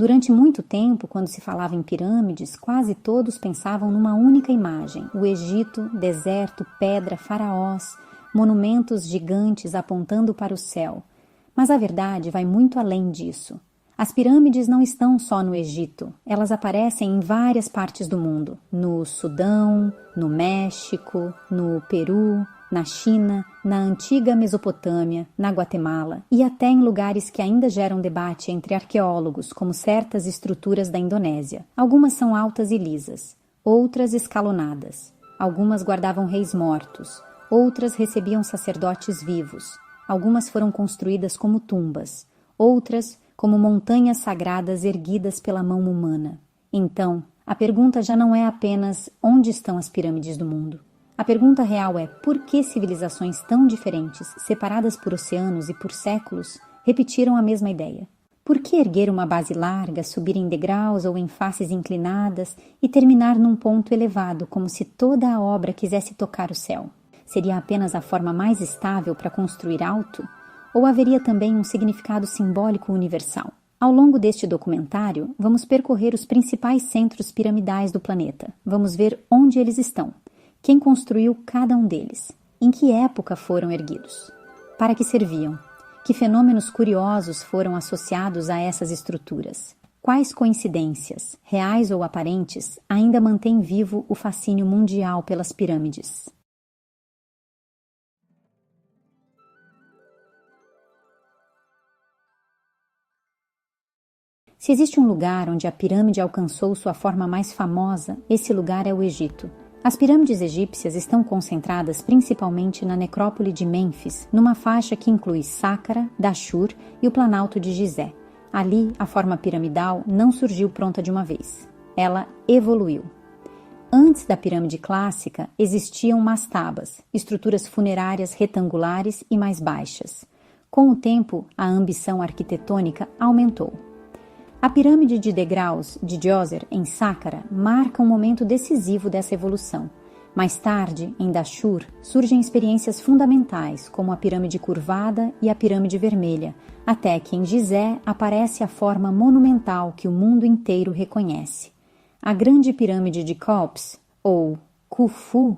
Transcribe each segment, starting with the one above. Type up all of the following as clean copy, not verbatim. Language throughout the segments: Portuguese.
Durante muito tempo, quando se falava em pirâmides, quase todos pensavam numa única imagem: o Egito, deserto, pedra, faraós, monumentos gigantes apontando para o céu. Mas a verdade vai muito além disso. As pirâmides não estão só no Egito, elas aparecem em várias partes do mundo. No Sudão, no México, no Peru, na China, na antiga Mesopotâmia, na Guatemala e até em lugares que ainda geram debate entre arqueólogos, como certas estruturas da Indonésia. Algumas são altas e lisas, outras escalonadas. Algumas guardavam reis mortos, outras recebiam sacerdotes vivos. Algumas foram construídas como tumbas, outras como montanhas sagradas erguidas pela mão humana. Então, a pergunta já não é apenas onde estão as pirâmides do mundo. A pergunta real é por que civilizações tão diferentes, separadas por oceanos e por séculos, repetiram a mesma ideia? Por que erguer uma base larga, subir em degraus ou em faces inclinadas e terminar num ponto elevado, como se toda a obra quisesse tocar o céu? Seria apenas a forma mais estável para construir alto? Ou haveria também um significado simbólico universal? Ao longo deste documentário, vamos percorrer os principais centros piramidais do planeta. Vamos ver onde eles estão, quem construiu cada um deles, em que época foram erguidos, para que serviam, que fenômenos curiosos foram associados a essas estruturas, quais coincidências, reais ou aparentes, ainda mantêm vivo o fascínio mundial pelas pirâmides. Se existe um lugar onde a pirâmide alcançou sua forma mais famosa, esse lugar é o Egito. As pirâmides egípcias estão concentradas principalmente na necrópole de Mênfis, numa faixa que inclui Sácara, Dashur e o Planalto de Gizé. Ali, a forma piramidal não surgiu pronta de uma vez. Ela evoluiu. Antes da pirâmide clássica, existiam mastabas, estruturas funerárias retangulares e mais baixas. Com o tempo, a ambição arquitetônica aumentou. A pirâmide de degraus de Djoser, em Sácara, marca um momento decisivo dessa evolução. Mais tarde, em Dashur, surgem experiências fundamentais, como a pirâmide curvada e a pirâmide vermelha, até que em Gizé aparece a forma monumental que o mundo inteiro reconhece. A grande pirâmide de Khops, ou Khufu,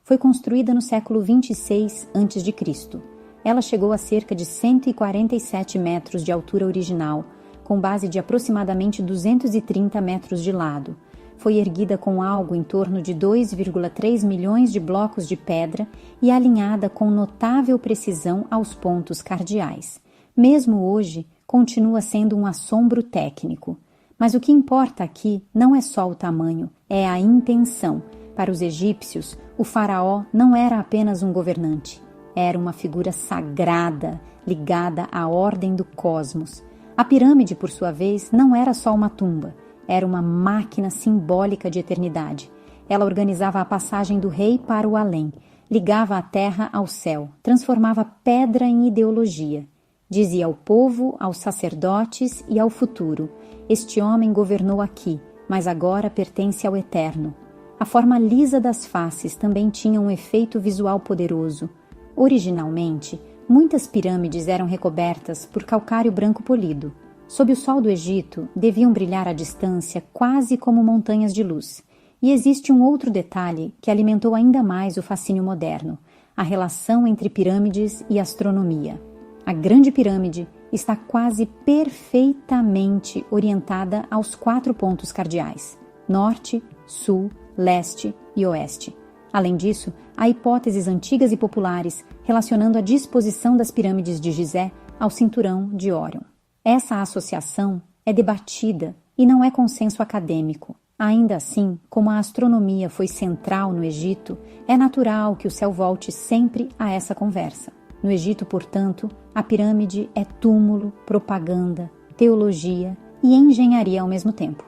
foi construída no século 26 a.C. Ela chegou a cerca de 147 metros de altura original, com base de aproximadamente 230 metros de lado. Foi erguida com algo em torno de 2,3 milhões de blocos de pedra e alinhada com notável precisão aos pontos cardeais. Mesmo hoje, continua sendo um assombro técnico. Mas o que importa aqui não é só o tamanho, é a intenção. Para os egípcios, o faraó não era apenas um governante. Era uma figura sagrada, ligada à ordem do cosmos. A pirâmide, por sua vez, não era só uma tumba, era uma máquina simbólica de eternidade. Ela organizava a passagem do rei para o além, ligava a terra ao céu, transformava pedra em ideologia. Dizia ao povo, aos sacerdotes e ao futuro: este homem governou aqui, mas agora pertence ao eterno. A forma lisa das faces também tinha um efeito visual poderoso. Originalmente, muitas pirâmides eram recobertas por calcário branco polido. Sob o sol do Egito, deviam brilhar à distância quase como montanhas de luz. E existe um outro detalhe que alimentou ainda mais o fascínio moderno: a relação entre pirâmides e astronomia. A Grande Pirâmide está quase perfeitamente orientada aos 4 pontos cardeais: norte, sul, leste e oeste. Além disso, há hipóteses antigas e populares relacionando a disposição das pirâmides de Gizé ao cinturão de Órion. Essa associação é debatida e não é consenso acadêmico. Ainda assim, como a astronomia foi central no Egito, é natural que o céu volte sempre a essa conversa. No Egito, portanto, a pirâmide é túmulo, propaganda, teologia e engenharia ao mesmo tempo.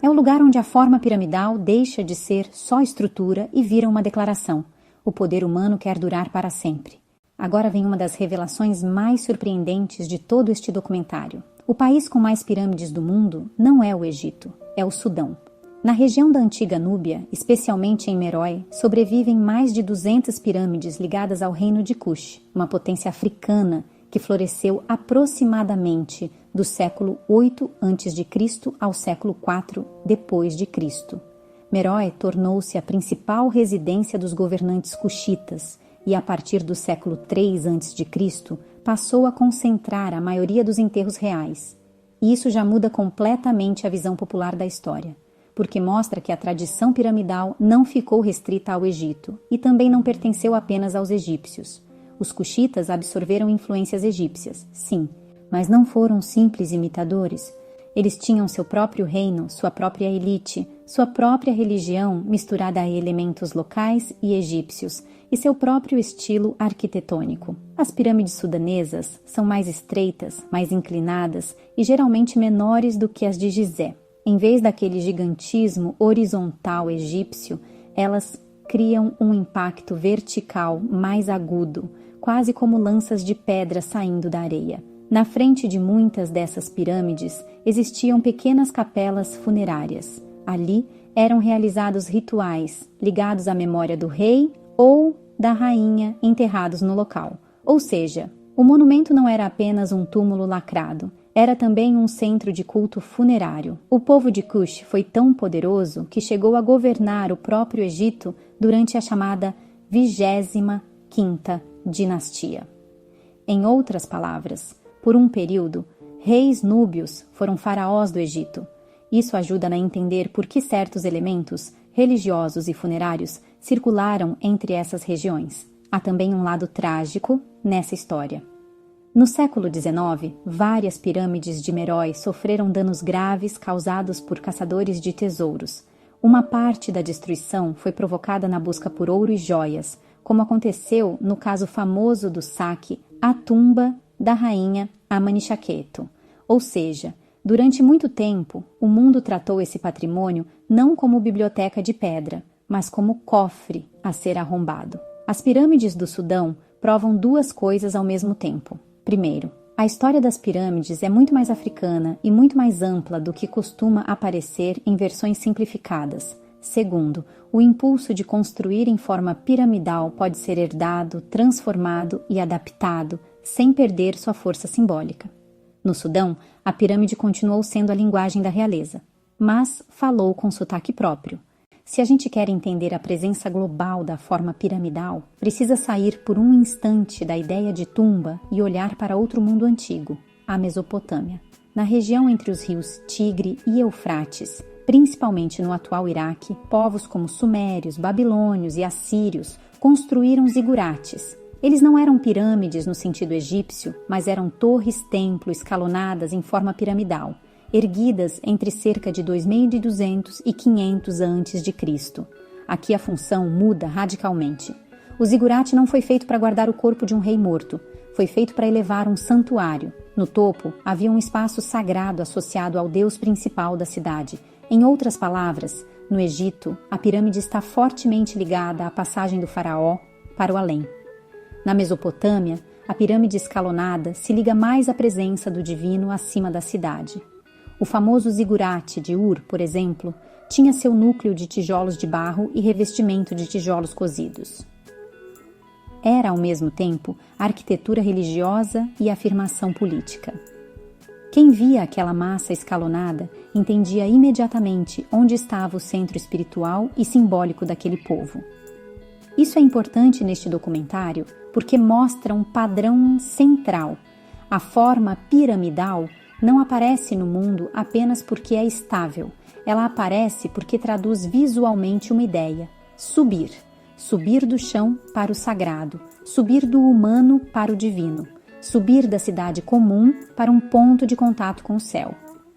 É o lugar onde a forma piramidal deixa de ser só estrutura e vira uma declaração: o poder humano quer durar para sempre. Agora vem uma das revelações mais surpreendentes de todo este documentário. O país com mais pirâmides do mundo não é o Egito, é o Sudão. Na região da antiga Núbia, especialmente em Merói, sobrevivem mais de 200 pirâmides ligadas ao reino de Kush, uma potência africana que floresceu aproximadamente do século 8 a.C. ao século 4 depois de Cristo. Meroe tornou-se a principal residência dos governantes cuxitas e, a partir do século 3 a.C., passou a concentrar a maioria dos enterros reais. E isso já muda completamente a visão popular da história, porque mostra que a tradição piramidal não ficou restrita ao Egito e também não pertenceu apenas aos egípcios. Os cuxitas absorveram influências egípcias, sim, mas não foram simples imitadores. Eles tinham seu próprio reino, sua própria elite, sua própria religião misturada a elementos locais e egípcios, e seu próprio estilo arquitetônico. As pirâmides sudanesas são mais estreitas, mais inclinadas e geralmente menores do que as de Gizé. Em vez daquele gigantismo horizontal egípcio, elas criam um impacto vertical mais agudo, quase como lanças de pedra saindo da areia. Na frente de muitas dessas pirâmides existiam pequenas capelas funerárias. Ali eram realizados rituais ligados à memória do rei ou da rainha enterrados no local. Ou seja, o monumento não era apenas um túmulo lacrado, era também um centro de culto funerário. O povo de Kush foi tão poderoso que chegou a governar o próprio Egito durante a chamada 25ª dinastia. Em outras palavras, por um período, reis núbios foram faraós do Egito. Isso ajuda a entender por que certos elementos religiosos e funerários circularam entre essas regiões. Há também um lado trágico nessa história. No século XIX, várias pirâmides de Meroe sofreram danos graves causados por caçadores de tesouros. Uma parte da destruição foi provocada na busca por ouro e joias, como aconteceu no caso famoso do saque à tumba da rainha Amanichaketo. Ou seja, durante muito tempo, o mundo tratou esse patrimônio não como biblioteca de pedra, mas como cofre a ser arrombado. As pirâmides do Sudão provam duas coisas ao mesmo tempo. Primeiro, a história das pirâmides é muito mais africana e muito mais ampla do que costuma aparecer em versões simplificadas. Segundo, o impulso de construir em forma piramidal pode ser herdado, transformado e adaptado, sem perder sua força simbólica. No Sudão, a pirâmide continuou sendo a linguagem da realeza, mas falou com sotaque próprio. Se a gente quer entender a presença global da forma piramidal, precisa sair por um instante da ideia de tumba e olhar para outro mundo antigo, a Mesopotâmia. Na região entre os rios Tigre e Eufrates, principalmente no atual Iraque, povos como sumérios, babilônios e assírios construíram zigurates. Eles não eram pirâmides no sentido egípcio, mas eram torres-templo escalonadas em forma piramidal, erguidas entre cerca de 2.200 e 500 a.C. Aqui a função muda radicalmente. O zigurate não foi feito para guardar o corpo de um rei morto, foi feito para elevar um santuário. No topo havia um espaço sagrado associado ao deus principal da cidade. Em outras palavras, no Egito, a pirâmide está fortemente ligada à passagem do faraó para o além. Na Mesopotâmia, a pirâmide escalonada se liga mais à presença do divino acima da cidade. O famoso zigurate de Ur, por exemplo, tinha seu núcleo de tijolos de barro e revestimento de tijolos cozidos. Era, ao mesmo tempo, arquitetura religiosa e afirmação política. Quem via aquela massa escalonada entendia imediatamente onde estava o centro espiritual e simbólico daquele povo. Isso é importante neste documentário porque mostra um padrão central. A forma piramidal não aparece no mundo apenas porque é estável. Ela aparece porque traduz visualmente uma ideia: subir. Subir do chão para o sagrado, subir do humano para o divino, subir da cidade comum para um ponto de contato com o céu.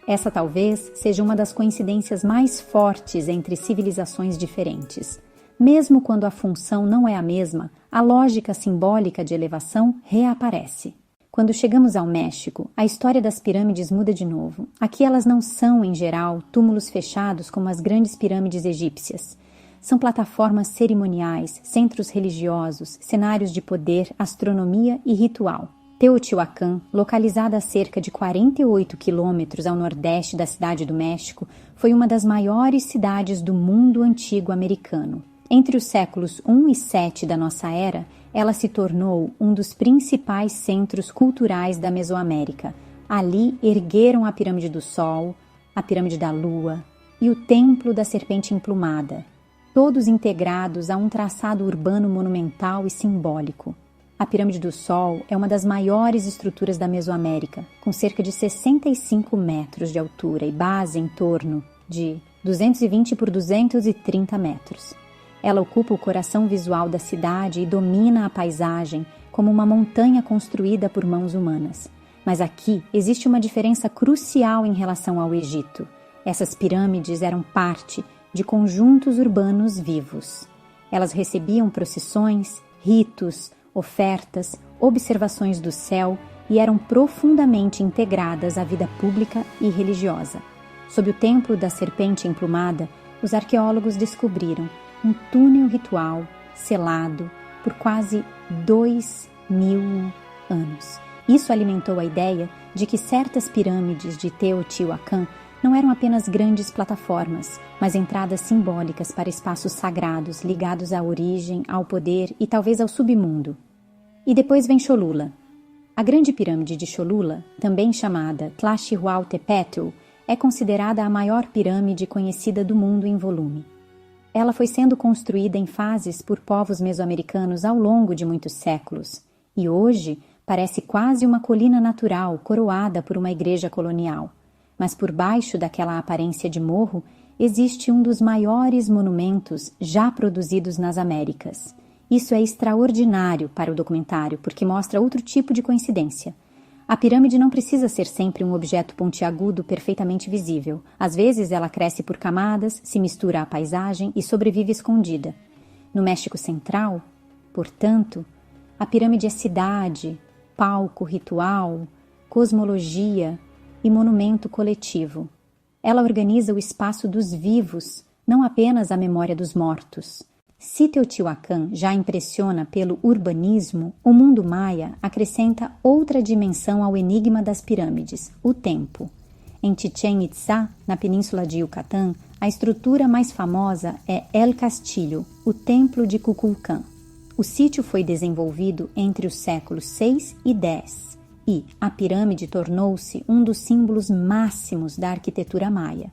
Essa talvez seja uma das coincidências mais fortes entre civilizações diferentes. Mesmo quando a função não é a mesma, a lógica simbólica de elevação reaparece. Quando chegamos ao México, a história das pirâmides muda de novo. Aqui elas não são, em geral, túmulos fechados como as grandes pirâmides egípcias. São plataformas cerimoniais, centros religiosos, cenários de poder, astronomia e ritual. Teotihuacan, localizada a cerca de 48 quilômetros ao nordeste da cidade do México, foi uma das maiores cidades do mundo antigo americano. Entre os séculos I e VII da nossa era, ela se tornou um dos principais centros culturais da Mesoamérica. Ali ergueram a Pirâmide do Sol, a Pirâmide da Lua e o Templo da Serpente Emplumada, todos integrados a um traçado urbano monumental e simbólico. A Pirâmide do Sol é uma das maiores estruturas da Mesoamérica, com cerca de 65 metros de altura e base em torno de 220 por 230 metros. Ela ocupa o coração visual da cidade e domina a paisagem como uma montanha construída por mãos humanas. Mas aqui existe uma diferença crucial em relação ao Egito. Essas pirâmides eram parte de conjuntos urbanos vivos. Elas recebiam procissões, ritos, ofertas, observações do céu e eram profundamente integradas à vida pública e religiosa. Sob o Templo da Serpente Emplumada, os arqueólogos descobriram um túnel ritual selado por quase 2.000 anos. Isso alimentou a ideia de que certas pirâmides de Teotihuacan não eram apenas grandes plataformas, mas entradas simbólicas para espaços sagrados ligados à origem, ao poder e talvez ao submundo. E depois vem Cholula. A Grande Pirâmide de Cholula, também chamada Tlaxihualtepetl, é considerada a maior pirâmide conhecida do mundo em volume. Ela foi sendo construída em fases por povos mesoamericanos ao longo de muitos séculos, e hoje parece quase uma colina natural coroada por uma igreja colonial. Mas por baixo daquela aparência de morro existe um dos maiores monumentos já produzidos nas Américas. Isso é extraordinário para o documentário, porque mostra outro tipo de coincidência. A pirâmide não precisa ser sempre um objeto pontiagudo perfeitamente visível. Às vezes ela cresce por camadas, se mistura à paisagem e sobrevive escondida. No México Central, portanto, a pirâmide é cidade, palco ritual, cosmologia e monumento coletivo. Ela organiza o espaço dos vivos, não apenas a memória dos mortos. Se Teotihuacan já impressiona pelo urbanismo, o mundo maia acrescenta outra dimensão ao enigma das pirâmides, o tempo. Em Chichén Itzá, na península de Yucatán, a estrutura mais famosa é El Castillo, o Templo de Kukulcán. O sítio foi desenvolvido entre os séculos 6 e 10 e a pirâmide tornou-se um dos símbolos máximos da arquitetura maia.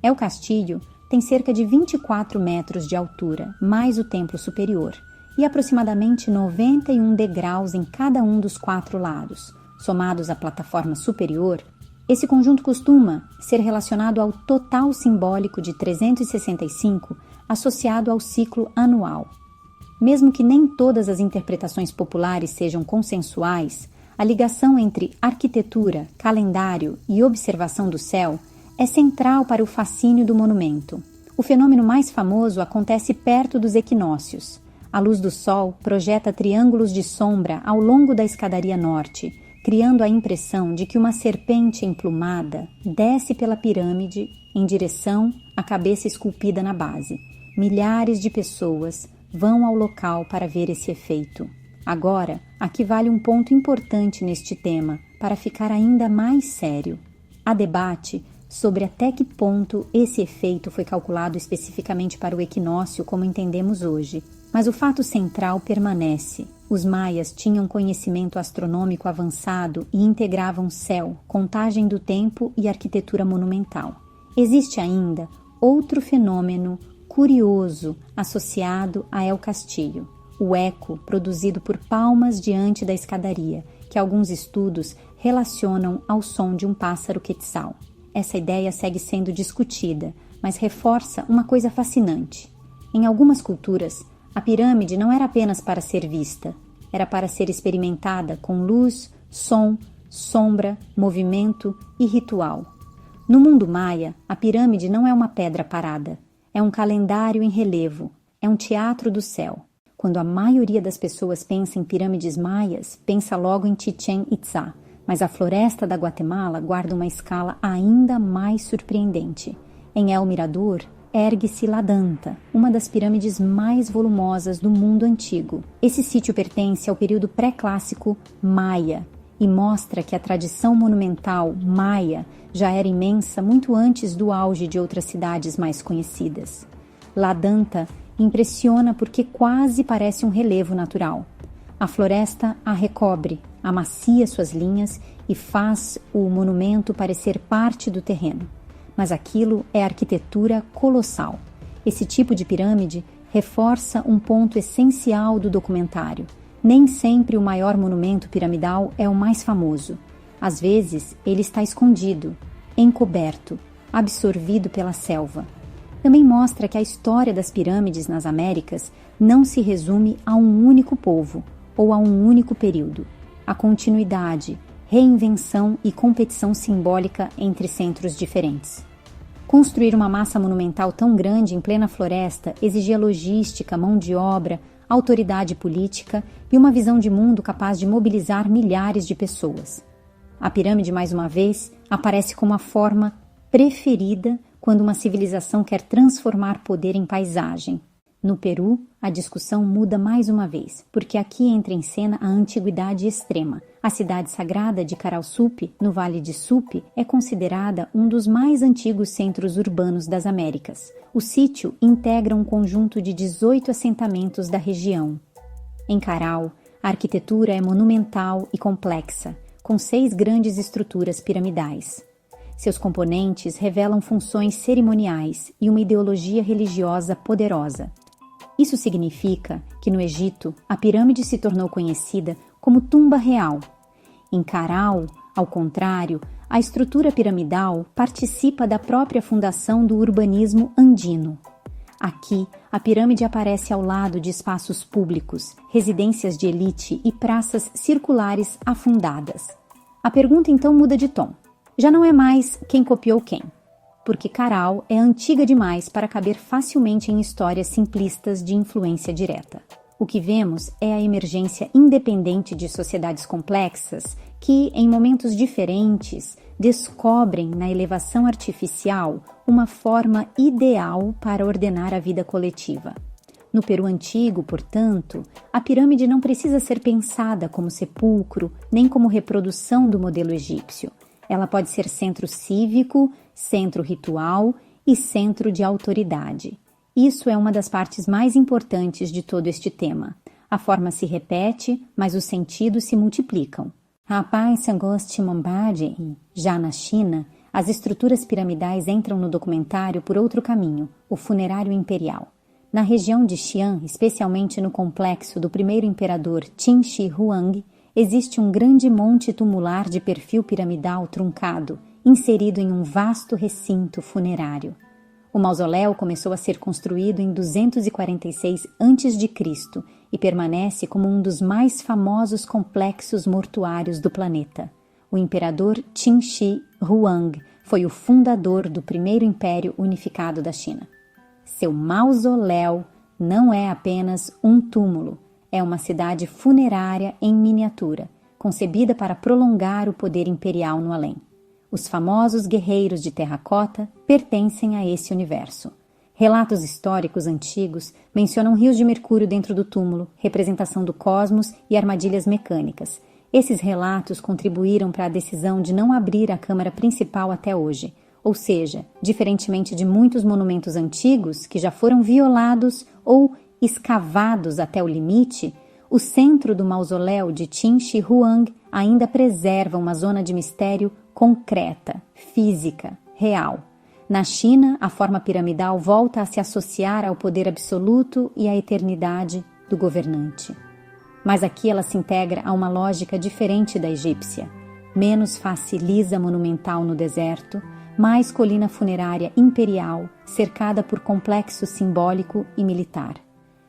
El Castillo tem cerca de 24 metros de altura, mais o templo superior, e aproximadamente 91 degraus em cada um dos 4 lados. Somados à plataforma superior, esse conjunto costuma ser relacionado ao total simbólico de 365, associado ao ciclo anual. Mesmo que nem todas as interpretações populares sejam consensuais, a ligação entre arquitetura, calendário e observação do céu é central para o fascínio do monumento. O fenômeno mais famoso acontece perto dos equinócios. A luz do sol projeta triângulos de sombra ao longo da escadaria norte, criando a impressão de que uma serpente emplumada desce pela pirâmide em direção à cabeça esculpida na base. Milhares de pessoas vão ao local para ver esse efeito. Agora, aqui vale um ponto importante neste tema, para ficar ainda mais sério. Há debate sobre até que ponto esse efeito foi calculado especificamente para o equinócio como entendemos hoje. Mas o fato central permanece. Os maias tinham conhecimento astronômico avançado e integravam céu, contagem do tempo e arquitetura monumental. Existe ainda outro fenômeno curioso associado a El Castillo, o eco produzido por palmas diante da escadaria, que alguns estudos relacionam ao som de um pássaro quetzal. Essa ideia segue sendo discutida, mas reforça uma coisa fascinante. Em algumas culturas, a pirâmide não era apenas para ser vista, era para ser experimentada com luz, som, sombra, movimento e ritual. No mundo maia, a pirâmide não é uma pedra parada, é um calendário em relevo, é um teatro do céu. Quando a maioria das pessoas pensa em pirâmides maias, pensa logo em Chichén Itzá, mas a floresta da Guatemala guarda uma escala ainda mais surpreendente. Em El Mirador, ergue-se La Danta, uma das pirâmides mais volumosas do mundo antigo. Esse sítio pertence ao período pré-clássico maia e mostra que a tradição monumental maia já era imensa muito antes do auge de outras cidades mais conhecidas. La Danta impressiona porque quase parece um relevo natural. A floresta a recobre, amacia suas linhas e faz o monumento parecer parte do terreno. Mas aquilo é arquitetura colossal. Esse tipo de pirâmide reforça um ponto essencial do documentário. Nem sempre o maior monumento piramidal é o mais famoso. Às vezes, ele está escondido, encoberto, absorvido pela selva. Também mostra que a história das pirâmides nas Américas não se resume a um único povo ou a um único período. A continuidade, reinvenção e competição simbólica entre centros diferentes. Construir uma massa monumental tão grande em plena floresta exigia logística, mão de obra, autoridade política e uma visão de mundo capaz de mobilizar milhares de pessoas. A pirâmide, mais uma vez, aparece como a forma preferida quando uma civilização quer transformar poder em paisagem. No Peru, a discussão muda mais uma vez, porque aqui entra em cena a antiguidade extrema. A cidade sagrada de Carausupe, no Vale de Supe, é considerada um dos mais antigos centros urbanos das Américas. O sítio integra um conjunto de 18 assentamentos da região. Em Carau, a arquitetura é monumental e complexa, com 6 grandes estruturas piramidais. Seus componentes revelam funções cerimoniais e uma ideologia religiosa poderosa. Isso significa que no Egito, a pirâmide se tornou conhecida como tumba real. Em Carau, ao contrário, a estrutura piramidal participa da própria fundação do urbanismo andino. Aqui, a pirâmide aparece ao lado de espaços públicos, residências de elite e praças circulares afundadas. A pergunta então muda de tom. Já não é mais quem copiou quem, porque Carau é antiga demais para caber facilmente em histórias simplistas de influência direta. O que vemos é a emergência independente de sociedades complexas que, em momentos diferentes, descobrem na elevação artificial uma forma ideal para ordenar a vida coletiva. No Peru antigo, portanto, a pirâmide não precisa ser pensada como sepulcro nem como reprodução do modelo egípcio. Ela pode ser centro cívico, centro ritual e centro de autoridade. Isso é uma das partes mais importantes de todo este tema. A forma se repete, mas os sentidos se multiplicam. Rapaz Sangoste Mombade, já na China, as estruturas piramidais entram no documentário por outro caminho, o funerário imperial. Na região de Xi'an, especialmente no complexo do primeiro imperador Qin Shi Huang, existe um grande monte tumular de perfil piramidal truncado, inserido em um vasto recinto funerário. O mausoléu começou a ser construído em 246 a.C. e permanece como um dos mais famosos complexos mortuários do planeta. O imperador Qin Shi Huang foi o fundador do primeiro império unificado da China. Seu mausoléu não é apenas um túmulo, é uma cidade funerária em miniatura, concebida para prolongar o poder imperial no além. Os famosos guerreiros de terracota pertencem a esse universo. Relatos históricos antigos mencionam rios de mercúrio dentro do túmulo, representação do cosmos e armadilhas mecânicas. Esses relatos contribuíram para a decisão de não abrir a câmara principal até hoje, ou seja, diferentemente de muitos monumentos antigos que já foram violados ou escavados até o limite, o centro do mausoléu de Qin Shi Huang ainda preserva uma zona de mistério concreta, física, real. Na China, a forma piramidal volta a se associar ao poder absoluto e à eternidade do governante. Mas aqui ela se integra a uma lógica diferente da egípcia. Menos face lisa monumental no deserto, mais colina funerária imperial, cercada por complexo simbólico e militar.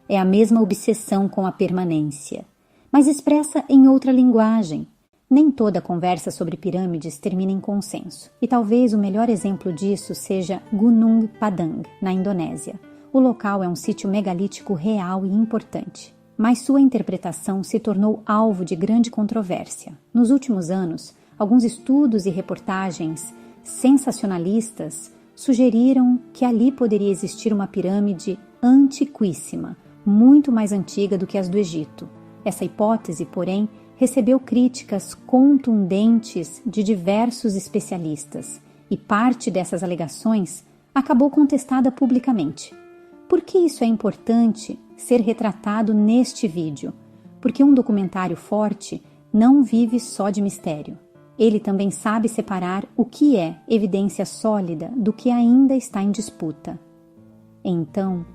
É a mesma obsessão com a permanência, mas expressa em outra linguagem. Nem toda conversa sobre pirâmides termina em consenso, e talvez o melhor exemplo disso seja Gunung Padang, na Indonésia. O local é um sítio megalítico real e importante, mas sua interpretação se tornou alvo de grande controvérsia. Nos últimos anos, alguns estudos e reportagens sensacionalistas sugeriram que ali poderia existir uma pirâmide antiquíssima, muito mais antiga do que as do Egito. Essa hipótese, porém, recebeu críticas contundentes de diversos especialistas e parte dessas alegações acabou contestada publicamente. Por que isso é importante ser retratado neste vídeo? Porque um documentário forte não vive só de mistério. Ele também sabe separar o que é evidência sólida do que ainda está em disputa. Então,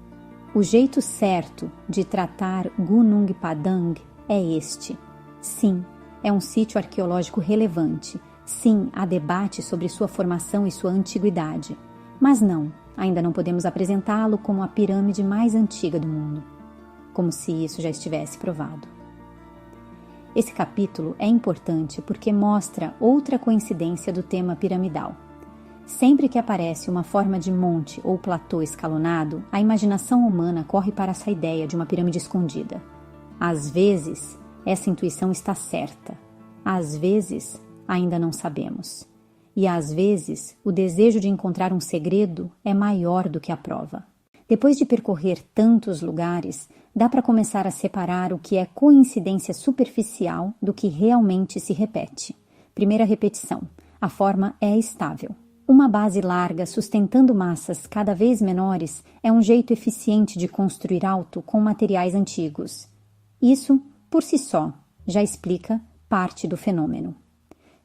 o jeito certo de tratar Gunung Padang é este. Sim, é um sítio arqueológico relevante. Sim, há debate sobre sua formação e sua antiguidade. Mas não, ainda não podemos apresentá-lo como a pirâmide mais antiga do mundo. Como se isso já estivesse provado. Esse capítulo é importante porque mostra outra coincidência do tema piramidal. Sempre que aparece uma forma de monte ou platô escalonado, a imaginação humana corre para essa ideia de uma pirâmide escondida. Às vezes, essa intuição está certa. Às vezes, ainda não sabemos. E às vezes, o desejo de encontrar um segredo é maior do que a prova. Depois de percorrer tantos lugares, dá para começar a separar o que é coincidência superficial do que realmente se repete. Primeira repetição. A forma é estável. Uma base larga sustentando massas cada vez menores é um jeito eficiente de construir alto com materiais antigos. Isso, por si só, já explica parte do fenômeno.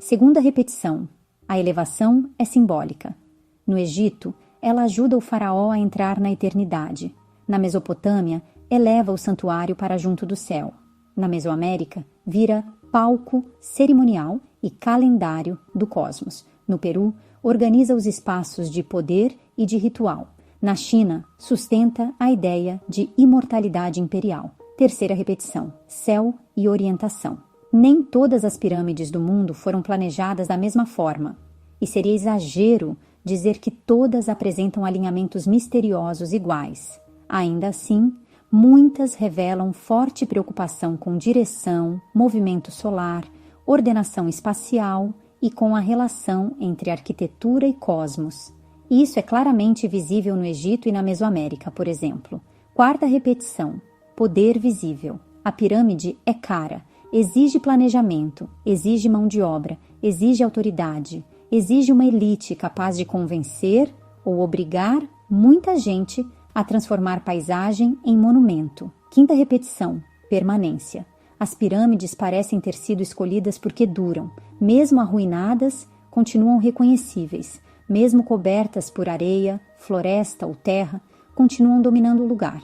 Segunda repetição. A elevação é simbólica. No Egito, ela ajuda o faraó a entrar na eternidade. Na Mesopotâmia, eleva o santuário para junto do céu. Na Mesoamérica, vira palco cerimonial e calendário do cosmos. No Peru, organiza os espaços de poder e de ritual. Na China, sustenta a ideia de imortalidade imperial. Terceira repetição, céu e orientação. Nem todas as pirâmides do mundo foram planejadas da mesma forma, e seria exagero dizer que todas apresentam alinhamentos misteriosos iguais. Ainda assim, muitas revelam forte preocupação com direção, movimento solar, ordenação espacial e com a relação entre arquitetura e cosmos. Isso é claramente visível no Egito e na Mesoamérica, por exemplo. Quarta repetição, poder visível. A pirâmide é cara, exige planejamento, exige mão de obra, exige autoridade, exige uma elite capaz de convencer ou obrigar muita gente a transformar paisagem em monumento. Quinta repetição, permanência. As pirâmides parecem ter sido escolhidas porque duram. Mesmo arruinadas, continuam reconhecíveis. Mesmo cobertas por areia, floresta ou terra, continuam dominando o lugar.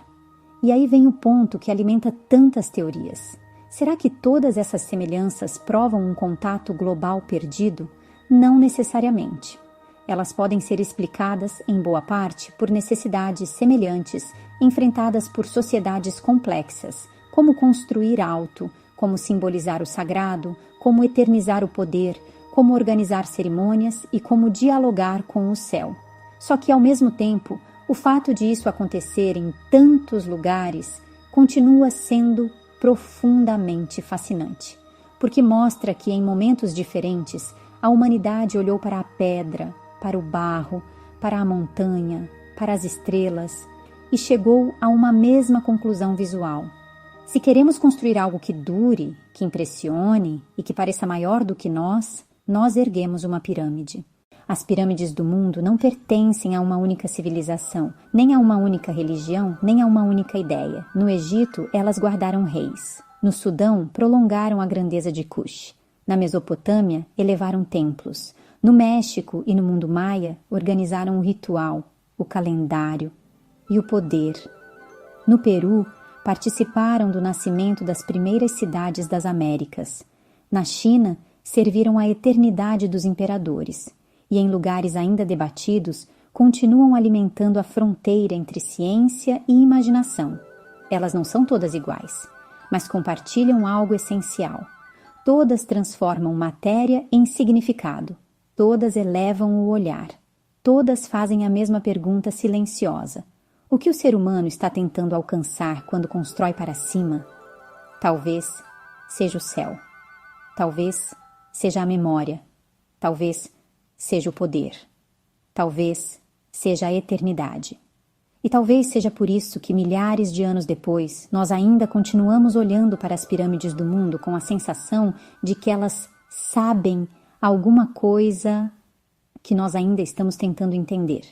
E aí vem o ponto que alimenta tantas teorias. Será que todas essas semelhanças provam um contato global perdido? Não necessariamente. Elas podem ser explicadas, em boa parte, por necessidades semelhantes enfrentadas por sociedades complexas, como construir alto, como simbolizar o sagrado, como eternizar o poder, como organizar cerimônias e como dialogar com o céu. Só que, ao mesmo tempo, o fato de isso acontecer em tantos lugares continua sendo profundamente fascinante, porque mostra que, em momentos diferentes, a humanidade olhou para a pedra, para o barro, para a montanha, para as estrelas e chegou a uma mesma conclusão visual. Se queremos construir algo que dure, que impressione e que pareça maior do que nós erguemos uma pirâmide. As pirâmides do mundo não pertencem a uma única civilização, nem a uma única religião, nem a uma única ideia. No Egito, elas guardaram reis. No Sudão, prolongaram a grandeza de Kush. Na Mesopotâmia, elevaram templos. No México e no mundo maia, organizaram o ritual, o calendário e o poder. No Peru, participaram do nascimento das primeiras cidades das Américas. Na China, serviram à eternidade dos imperadores. E em lugares ainda debatidos, continuam alimentando a fronteira entre ciência e imaginação. Elas não são todas iguais, mas compartilham algo essencial. Todas transformam matéria em significado. Todas elevam o olhar. Todas fazem a mesma pergunta silenciosa. O que o ser humano está tentando alcançar quando constrói para cima? Talvez seja o céu. Talvez seja a memória. Talvez seja o poder. Talvez seja a eternidade. E talvez seja por isso que milhares de anos depois, nós ainda continuamos olhando para as pirâmides do mundo com a sensação de que elas sabem alguma coisa que nós ainda estamos tentando entender.